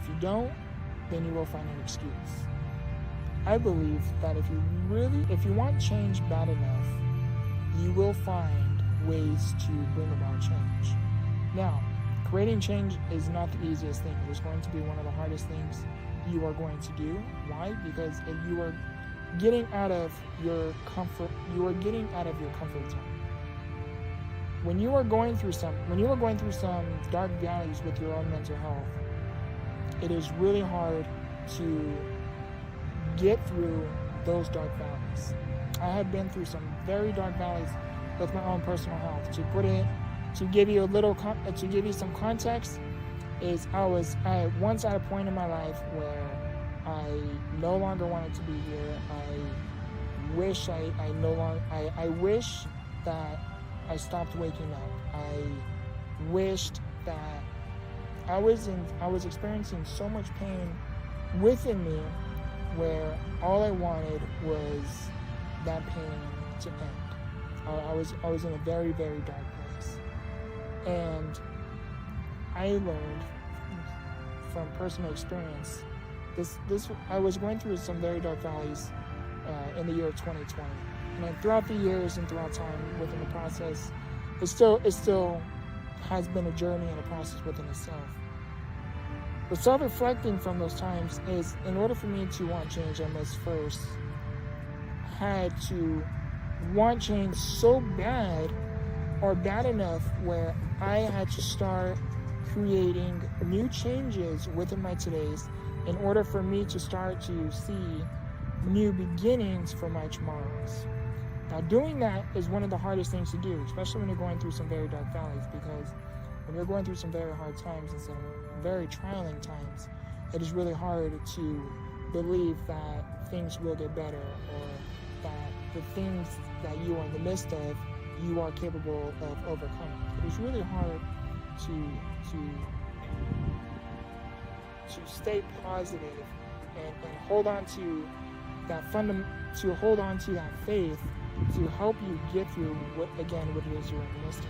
if you don't, then you will find an excuse. I believe that if you want change bad enough, you will find ways to bring about change. Now, creating change is not the easiest thing. It is going to be one of the hardest things you are going to do. Why? Because if you are getting out of your comfort zone. When you are going through some dark valleys with your own mental health, it is really hard to get through those dark valleys. I have been through some very dark valleys with my own personal health. To give you some context, is I was once at a point in my life where I no longer wanted to be here. I wish that I stopped waking up. I wished that I was experiencing so much pain within me, where all I wanted was that pain to end. I was in a very, very dark place. And I learned from personal experience, I was going through some very dark valleys in the year 2020. And then throughout the years and throughout time within the process, it still has been a journey and a process within itself. But self-reflecting from those times is, in order for me to want change, I must first had to want change so bad or bad enough where I had to start creating new changes within my todays in order for me to start to see new beginnings for my tomorrows. Now, doing that is one of the hardest things to do, especially when you're going through some very dark valleys, because when you're going through some very hard times and some very trialing times, it is really hard to believe that things will get better, or that the things that you are in the midst of, you are capable of overcoming. It is really hard to stay positive and hold on to that hold on to that faith to help you get through what it is you're in the midst of.